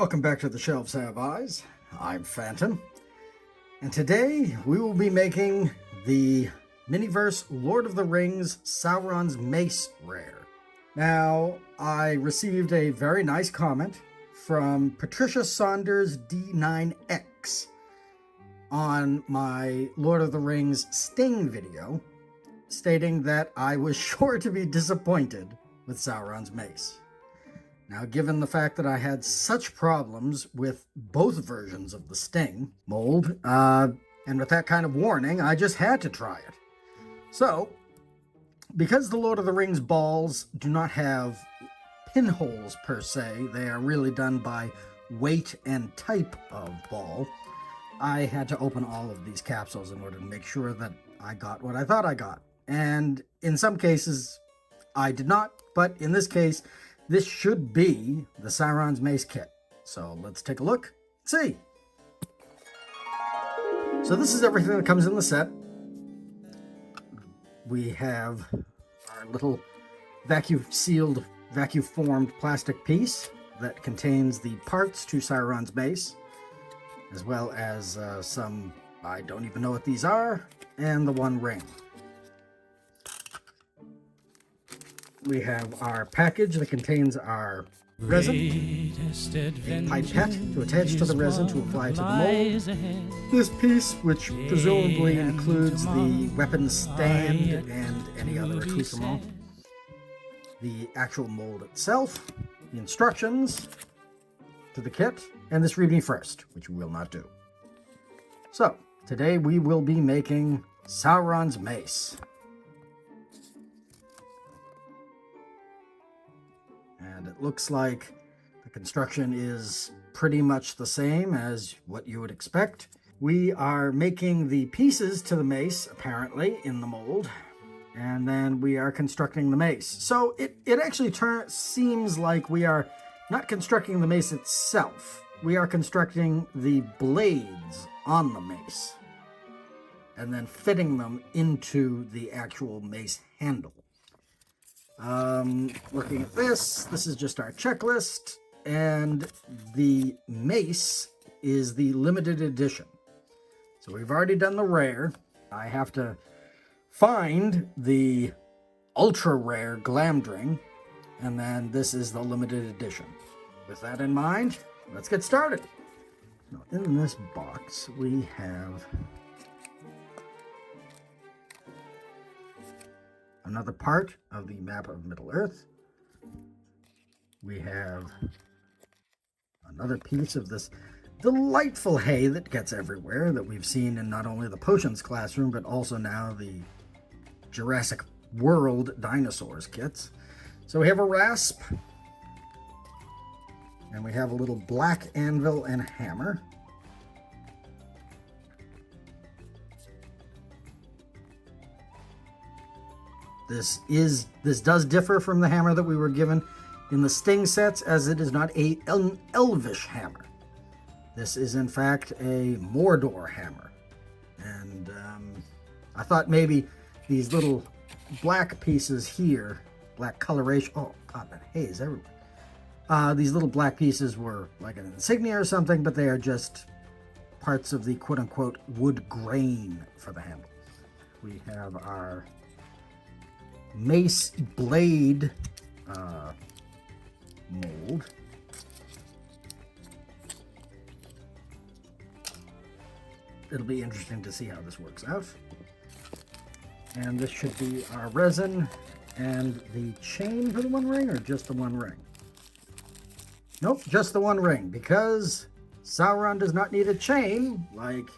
Welcome back to the Shelves Have Eyes. I'm Phantom, and today we will be making the Miniverse Lord of the Rings Sauron's Mace rare. Now, I received a very nice comment from Patricia Saunders D9X on my Lord of the Rings Sting video, stating that I was sure to be disappointed with Sauron's Mace. Now, given the fact that I had such problems with both versions of the Sting mold, and with that kind of warning, I just had to try it. So, because the Lord of the Rings balls do not have pinholes per se, they are really done by weight and type of ball, I had to open all of these capsules in order to make sure that I got what I thought I got. And in some cases, I did not, but in this case, this should be the Sauron's Mace kit. So let's take a look and see. So this is everything that comes in the set. We have our little vacuum-sealed, vacuum-formed plastic piece that contains the parts to Sauron's Mace, as well as some, I don't even know what these are, and the one ring. We have our package that contains our resin, a pipette to attach to the resin to apply to the mold, this piece, which presumably includes the weapon stand and any other accoutrement, the actual mold itself, the instructions to the kit, and this read me first, which we will not do. So, today we will be making Sauron's Mace. And it looks like the construction is pretty much the same as what you would expect. We are making the pieces to the mace, apparently, in the mold. And then we are constructing the mace. So it actually seems like we are not constructing the mace itself. We are constructing the blades on the mace and then fitting them into the actual mace handle. Looking at this is just our checklist, and the mace is the limited edition. So we've already done the rare. I have to find the ultra rare Glamdring, and then this is the limited edition. With that in mind, let's get started. Now, in this box, we have another part of the map of Middle-earth. We have another piece of this delightful hay that gets everywhere that we've seen in not only the potions classroom, but also now the Jurassic World dinosaurs kits. So we have a rasp, and we have a little black anvil and hammer. This does differ from the hammer that we were given in the Sting sets, as it is not an elvish hammer. This is in fact a Mordor hammer. And I thought maybe these little black pieces here, black coloration, oh god, that hay is everywhere. These little black pieces were like an insignia or something, but they are just parts of the quote-unquote wood grain for the handle. We have our mace blade mold. It'll be interesting to see how this works out. And this should be our resin and the chain for the one ring, or just the one ring? Nope, just the one ring, because Sauron does not need a chain like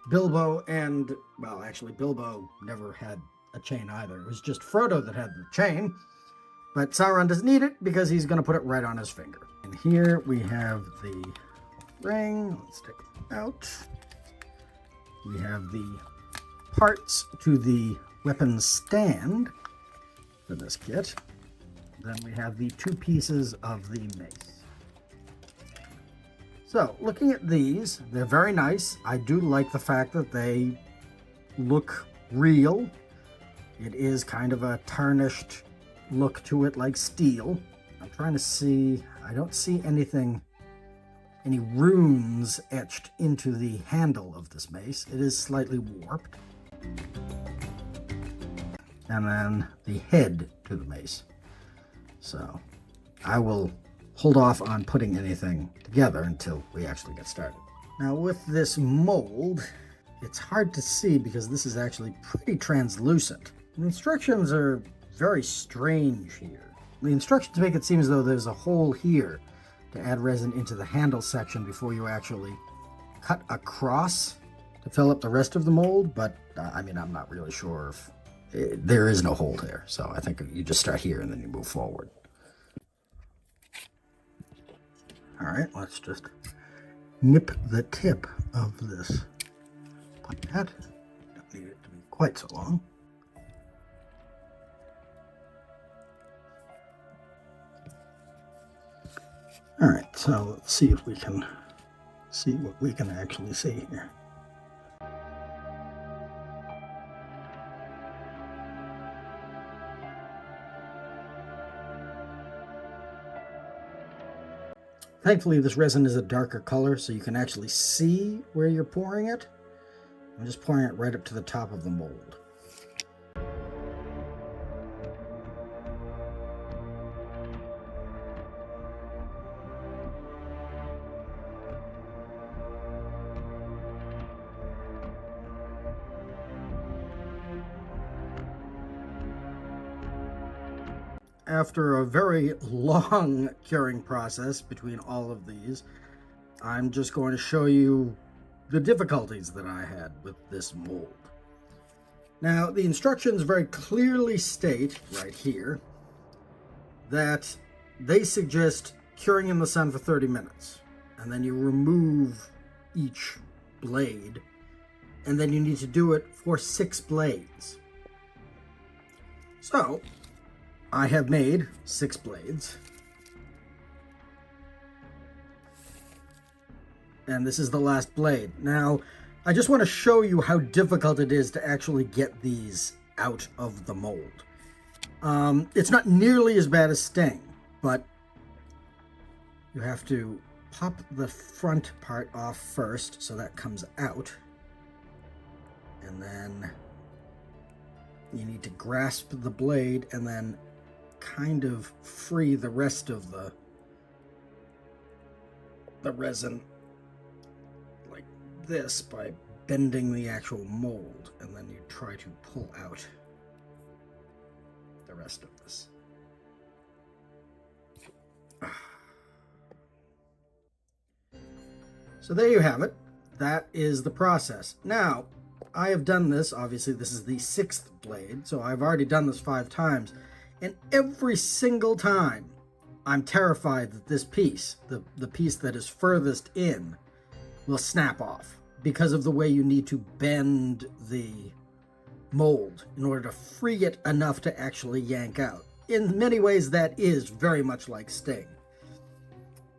Bilbo and, well, actually Bilbo never had a chain either. It was just Frodo that had the chain, but Sauron doesn't need it because he's going to put it right on his finger. And here we have the ring. Let's take it out. We have the parts to the weapon stand for this kit. Then we have the two pieces of the mace. So, looking at these, they're very nice. I do like the fact that they look real. It is kind of a tarnished look to it, like steel. I'm trying to see, I don't see anything any runes etched into the handle of this mace. It is slightly warped. And then the head to the mace. So I will hold off on putting anything together until we actually get started. Now with this mold, it's hard to see because this is actually pretty translucent. The instructions are very strange here. The instructions make it seem as though there's a hole here to add resin into the handle section before you actually cut across to fill up the rest of the mold, but I mean, I'm not really sure if there is no hole there. So I think you just start here and then you move forward. All right, let's just nip the tip of this like that. Don't need it to be quite so long. All right, so let's see if we can see what we can actually see here. Thankfully, this resin is a darker color, so you can actually see where you're pouring it. I'm just pouring it right up to the top of the mold. After a very long curing process between all of these, I'm just going to show you the difficulties that I had with this mold. Now, the instructions very clearly state right here that they suggest curing in the sun for 30 minutes, and then you remove each blade, and then you need to do it for 6 blades. So I have made 6 blades. And this is the last blade. Now, I just want to show you how difficult it is to actually get these out of the mold. It's not nearly as bad as Sting, but you have to pop the front part off first, so that comes out. And then you need to grasp the blade and then kind of free the rest of the resin like this by bending the actual mold, and then you try to pull out the rest of this. So there you have it. That is the process. Now, I have done this, obviously this is the 6th blade, so I've already done this 5 times. And every single time, I'm terrified that this piece, the piece that is furthest in, will snap off because of the way you need to bend the mold in order to free it enough to actually yank out. In many ways, that is very much like Sting.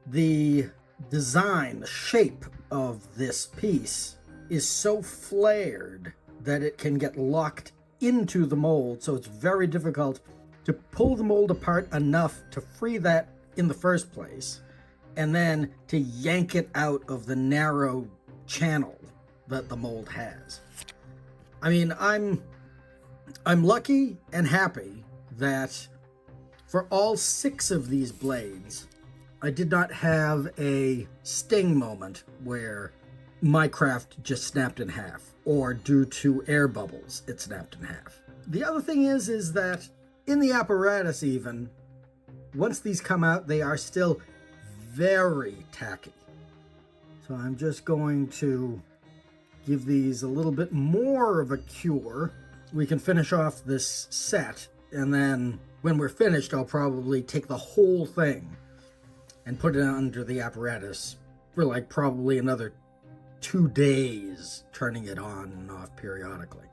The design, the shape of this piece is so flared that it can get locked into the mold, so it's very difficult to pull the mold apart enough to free that in the first place, and then to yank it out of the narrow channel that the mold has. I mean, I'm lucky and happy that for all 6 of these blades, I did not have a Sting moment where my craft just snapped in half, or due to air bubbles, it snapped in half. The other thing is that in the apparatus even, once these come out, they are still very tacky. So I'm just going to give these a little bit more of a cure. We can finish off this set, and then when we're finished, I'll probably take the whole thing and put it under the apparatus for like probably another 2 days, turning it on and off periodically.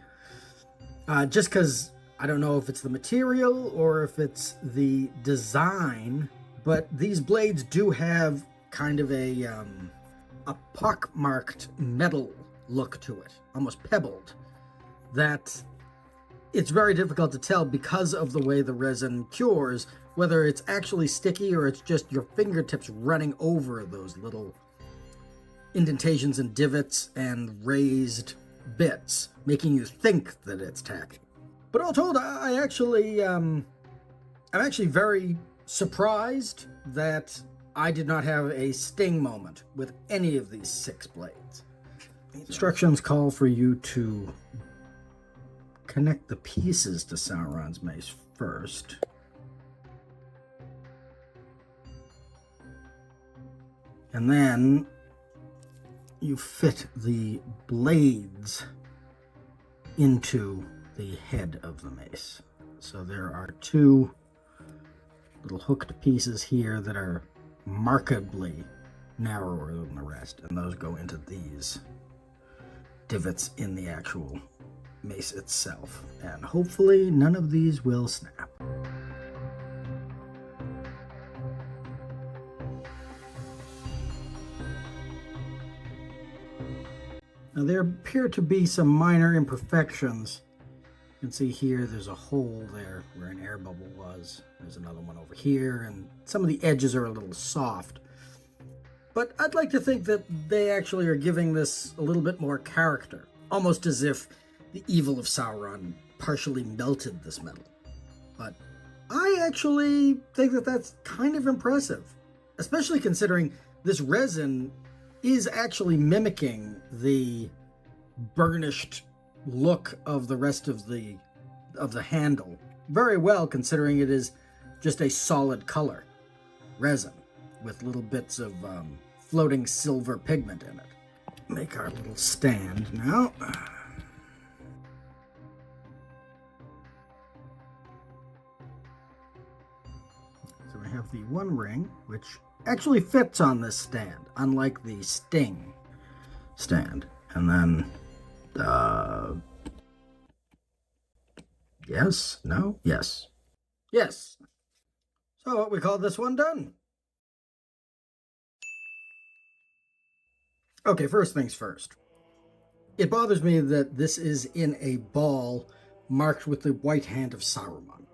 Just because I don't know if it's the material or if it's the design, but these blades do have kind of a pockmarked metal look to it, almost pebbled, that it's very difficult to tell because of the way the resin cures, whether it's actually sticky or it's just your fingertips running over those little indentations and divots and raised bits, making you think that it's tacky. But all told, I'm actually very surprised that I did not have a sting moment with any of these 6 blades. The instructions call for you to connect the pieces to Sauron's mace first. And then you fit the blades into the head of the mace. So there are 2 little hooked pieces here that are markedly narrower than the rest, and those go into these divots in the actual mace itself. And hopefully none of these will snap. Now there appear to be some minor imperfections. You can see here there's a hole there where an air bubble was. There's another one over here, and some of the edges are a little soft. But I'd like to think that they actually are giving this a little bit more character, almost as if the evil of Sauron partially melted this metal. But I actually think that that's kind of impressive, especially considering this resin is actually mimicking the burnished look of the rest of the handle very well, considering it is just a solid color resin with little bits of floating silver pigment in it. Make our little stand now. So we have the one ring, which actually fits on this stand, unlike the Sting stand. And then, yes, no, yes, yes. So what we call this one done. Okay, first things first. It bothers me that this is in a ball marked with the white hand of Sauron.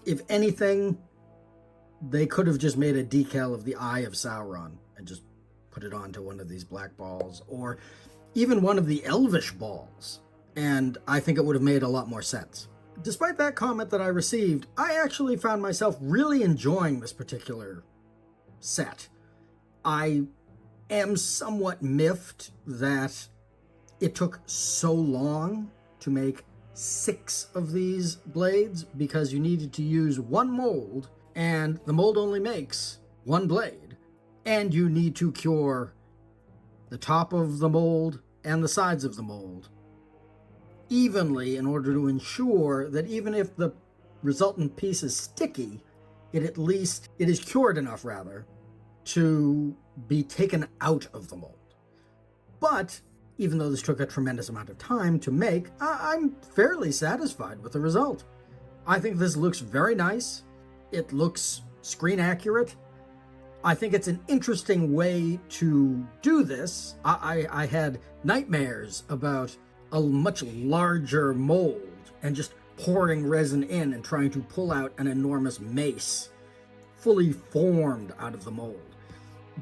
If anything, they could have just made a decal of the eye of Sauron and just put it onto one of these black balls, or even one of the elvish balls, and I think it would have made a lot more sense. Despite that comment that I received, I actually found myself really enjoying this particular set. I am somewhat miffed that it took so long to make 6 of these blades, because you needed to use one mold, and the mold only makes 1 blade, and you need to cure the top of the mold and the sides of the mold evenly in order to ensure that even if the resultant piece is sticky, it is cured enough, rather, to be taken out of the mold. But even though this took a tremendous amount of time to make, I'm fairly satisfied with the result. I think this looks very nice. It looks screen accurate. I think it's an interesting way to do this. I had nightmares about a much larger mold and just pouring resin in and trying to pull out an enormous mace fully formed out of the mold.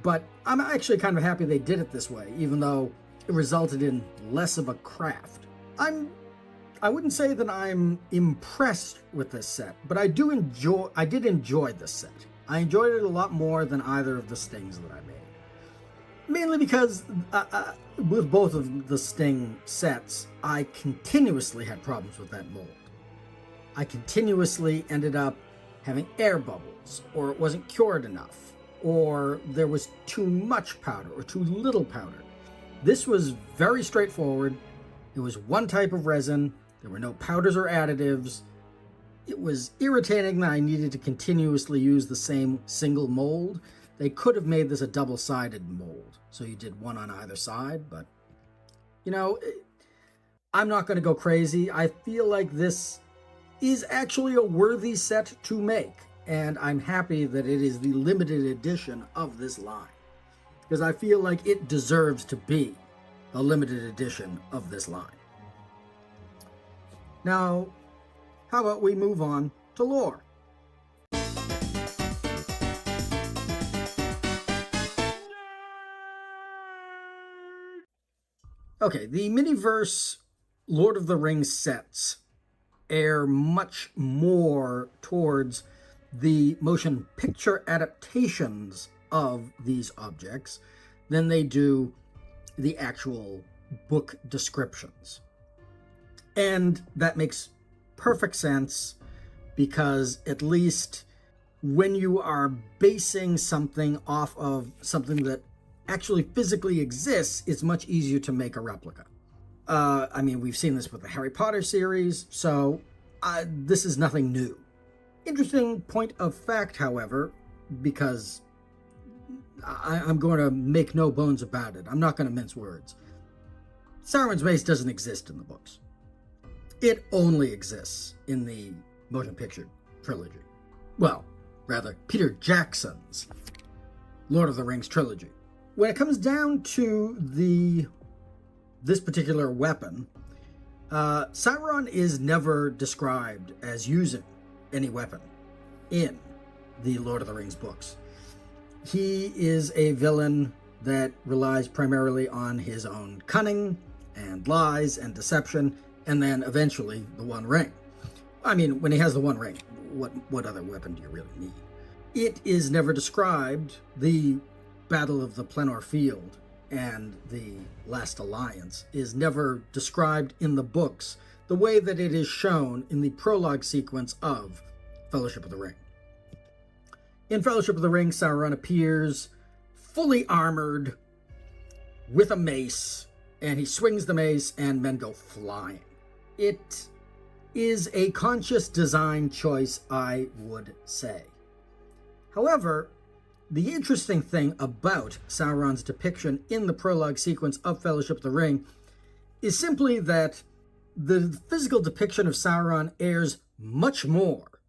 But I'm actually kind of happy they did it this way, even though it resulted in less of a craft. I wouldn't say that I'm impressed with this set, but I did enjoy this set. I enjoyed it a lot more than either of the Stings that I made. Mainly because with both of the Sting sets, I continuously had problems with that mold. I continuously ended up having air bubbles, or it wasn't cured enough, or there was too much powder or too little powder. This was very straightforward. It was one type of resin. There were no powders or additives. It was irritating that I needed to continuously use the same single mold. They could have made this a double-sided mold, so you did one on either side, but, you know, I'm not going to go crazy. I feel like this is actually a worthy set to make, and I'm happy that it is the limited edition of this line, because I feel like it deserves to be a limited edition of this line. Now, how about we move on to lore? Okay, the Miniverse Lord of the Rings sets air much more towards the motion picture adaptations of these objects than they do the actual book descriptions. And that makes perfect sense because at least when you are basing something off of something that actually physically exists, it's much easier to make a replica. I mean, we've seen this with the Harry Potter series, so this is nothing new. Interesting point of fact, however, because I'm going to make no bones about it. I'm not going to mince words. Sauron's Mace doesn't exist in the books. It only exists in the motion picture trilogy. Well, rather, Peter Jackson's Lord of the Rings trilogy. When it comes down to this particular weapon, Sauron is never described as using any weapon in the Lord of the Rings books. He is a villain that relies primarily on his own cunning and lies and deception, and then eventually the One Ring. I mean, when he has the One Ring, what other weapon do you really need? It is never described, the Battle of the Pelennor Field and the Last Alliance is never described in the books the way that it is shown in the prologue sequence of Fellowship of the Ring. In Fellowship of the Ring, Sauron appears fully armored with a mace, and he swings the mace and men go flying. It is a conscious design choice, I would say. However, the interesting thing about Sauron's depiction in the prologue sequence of Fellowship of the Ring is simply that the physical depiction of Sauron airs much more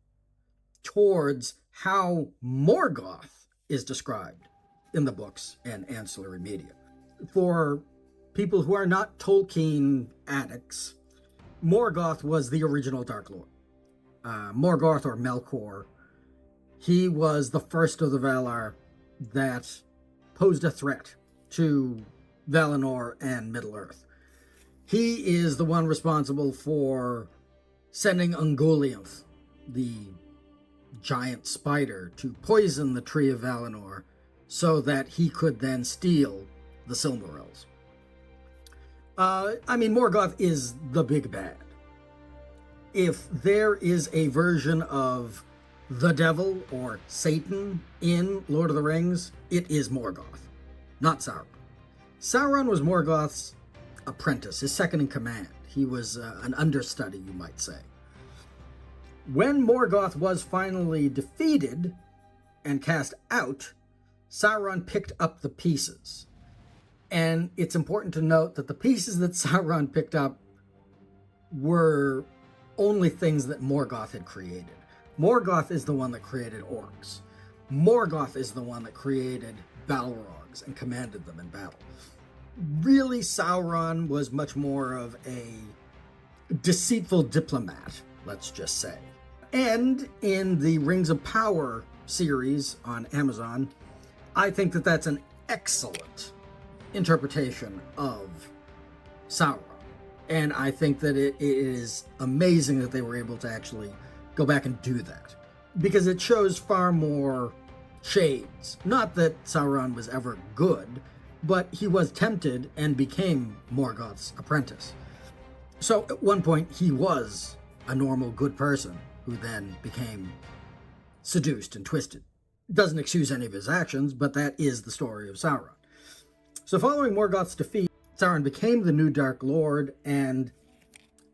towards how Morgoth is described in the books and ancillary media. For people who are not Tolkien addicts, Morgoth was the original Dark Lord. Morgoth, or Melkor, he was the first of the Valar that posed a threat to Valinor and Middle-earth. He is the one responsible for sending Ungoliant, the giant spider, to poison the Tree of Valinor so that he could then steal the Silmarils. I mean, Morgoth is the big bad. If there is a version of the devil or Satan in Lord of the Rings, it is Morgoth, not Sauron. Sauron was Morgoth's apprentice, his second in command. He was an understudy, you might say. When Morgoth was finally defeated and cast out, Sauron picked up the pieces. And it's important to note that the pieces that Sauron picked up were only things that Morgoth had created. Morgoth is the one that created orcs. Morgoth is the one that created Balrogs and commanded them in battle. Really, Sauron was much more of a deceitful diplomat, let's just say. And in the Rings of Power series on Amazon, I think that that's an excellent interpretation of Sauron. And I think that it is amazing that they were able to actually go back and do that, because it shows far more shades. Not that Sauron was ever good, but he was tempted and became Morgoth's apprentice. So at one point he was a normal good person who then became seduced and twisted. Doesn't excuse any of his actions, but that is the story of Sauron. So following Morgoth's defeat, Sauron became the new Dark Lord and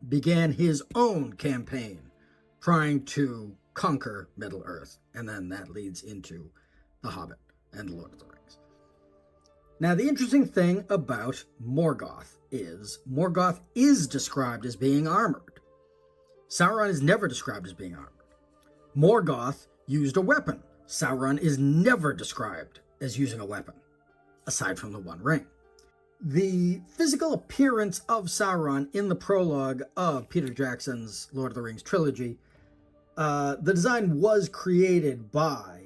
began his own campaign trying to conquer Middle-earth. And then that leads into The Hobbit and The Lord of the Rings. Now, the interesting thing about Morgoth is described as being armored. Sauron is never described as being armored. Morgoth used a weapon. Sauron is never described as using a weapon, aside from the One Ring. The physical appearance of Sauron in the prologue of Peter Jackson's Lord of the Rings trilogy, the design was created by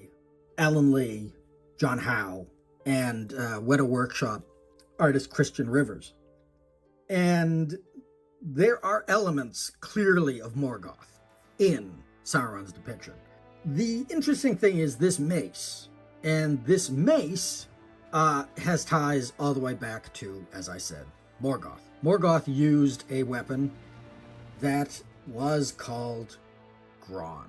Alan Lee, John Howe, and Weta Workshop artist Christian Rivers. And there are elements clearly of Morgoth in Sauron's depiction. The interesting thing is this mace, and this mace has ties all the way back to, as I said, Morgoth. Morgoth used a weapon that was called grond,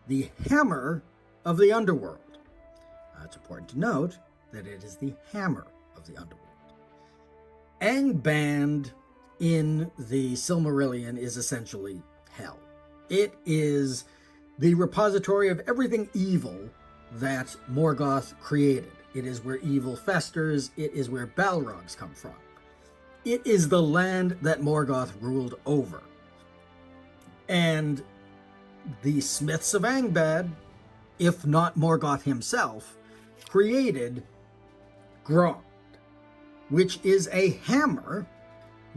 the hammer of the underworld. It's important to note that it is the hammer of the underworld. Angband in the Silmarillion is essentially hell. It is the repository of everything evil that Morgoth created. It is where evil festers. It is where Balrogs come from. It is the land that Morgoth ruled over. And the Smiths of Angband, if not Morgoth himself, created grond, which is a hammer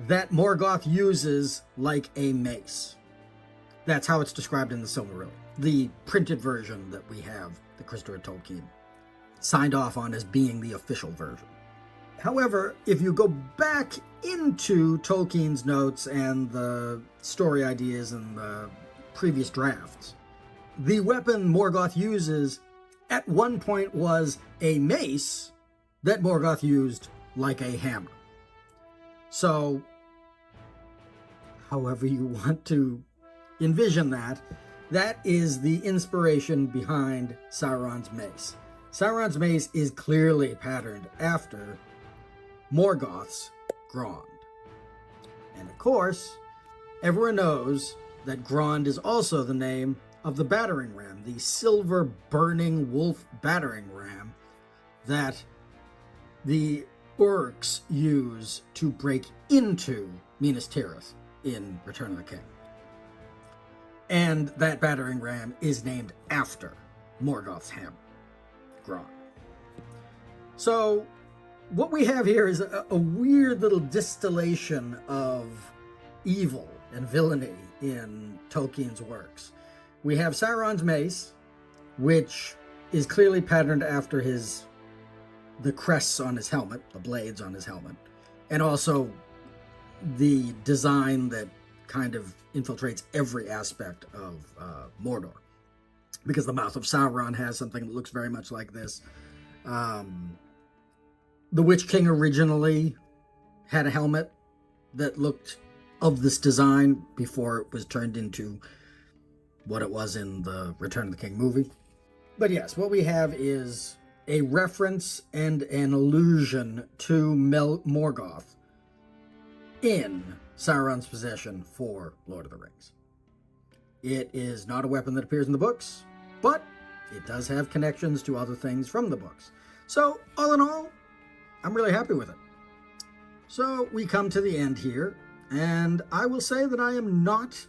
that Morgoth uses like a mace. That's how it's described in the Silmarillion, the printed version that we have, that Christopher Tolkien signed off on as being the official version. However, if you go back into Tolkien's notes and the story ideas and the previous drafts, the weapon Morgoth uses at one point was a mace that Morgoth used like a hammer. So, however you want to envision that, that is the inspiration behind Sauron's mace. Sauron's mace is clearly patterned after Morgoth's grond. And of course, everyone knows that grond is also the name of the battering ram, the silver burning wolf battering ram that the orcs use to break into Minas Tirith in Return of the King. And that battering ram is named after Morgoth's hammer, grond. So what we have here is a weird little distillation of evil and villainy in Tolkien's works. We have Sauron's mace, which is clearly patterned after the crests on his helmet, the blades on his helmet, and also the design that kind of infiltrates every aspect of Mordor, because the mouth of Sauron has something that looks very much like this. The Witch King originally had a helmet that looked of this design before it was turned into what it was in the Return of the King movie. But yes, what we have is a reference and an allusion to Morgoth in Sauron's possession for Lord of the Rings. It is not a weapon that appears in the books, but it does have connections to other things from the books. So, all in all, I'm really happy with it. So, we come to the end here, and I will say that I am not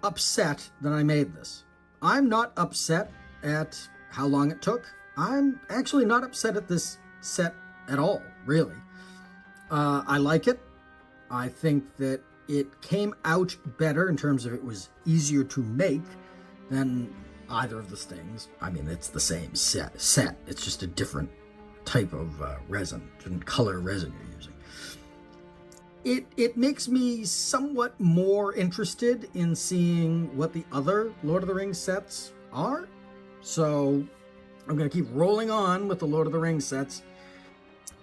upset that I made this. I'm not upset at how long it took. I'm actually not upset at this set at all, really. I like it. I think that it came out better in terms of it was easier to make than either of the things. I mean, it's the same set. It's just a different type of resin, different color resin you're using. It makes me somewhat more interested in seeing what the other Lord of the Rings sets are. So I'm going to keep rolling on with the Lord of the Rings sets.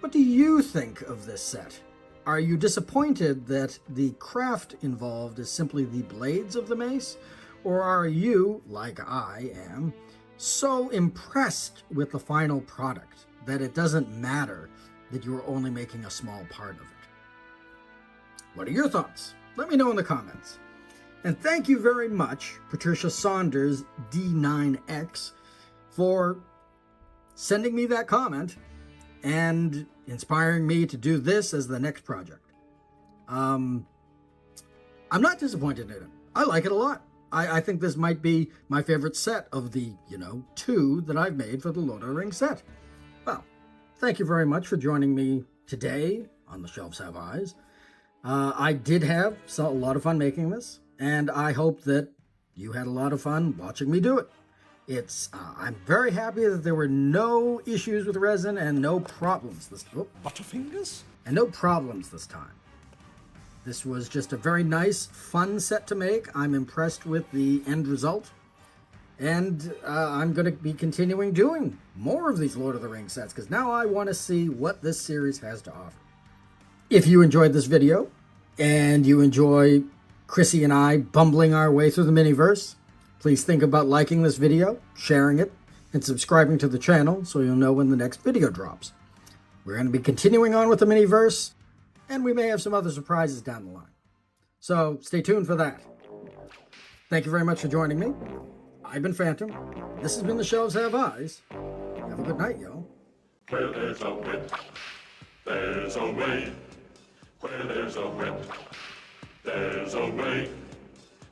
What do you think of this set? Are you disappointed that the craft involved is simply the blades of the mace? Or are you, like I am, so impressed with the final product that it doesn't matter that you're only making a small part of it? What are your thoughts? Let me know in the comments. And thank you very much, Patricia Saunders D9X, for sending me that comment and inspiring me to do this as the next project. I'm not disappointed in it. I like it a lot. I think this might be my favorite set of the, 2 that I've made for the Lord of the Rings set. Well, thank you very much for joining me today on The Shelves Have Eyes. I did have a lot of fun making this, and I hope that you had a lot of fun watching me do it. I'm very happy that there were no issues with resin and no problems. Butterfingers? and no problems this time. This was just a very nice, fun set to make. I'm impressed with the end result. And I'm going to be continuing doing more of these Lord of the Rings sets, because now I want to see what this series has to offer. If you enjoyed this video, and you enjoy Chrissy and I bumbling our way through the Miniverse, please think about liking this video, sharing it, and subscribing to the channel so you'll know when the next video drops. We're going to be continuing on with the Miniverse, and we may have some other surprises down the line. So stay tuned for that. Thank you very much for joining me. I've been Phantom. This has been The Shelves Have Eyes. Have a good night, y'all. Where there's a wit, there's a way. Where there's a wit, there's a way.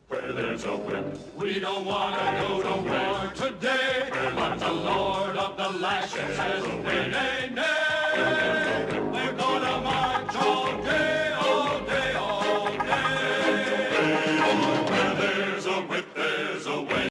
Where there's a wit, we don't want to go to war today. But the Lord of the Lashes says, nay, nay, nay.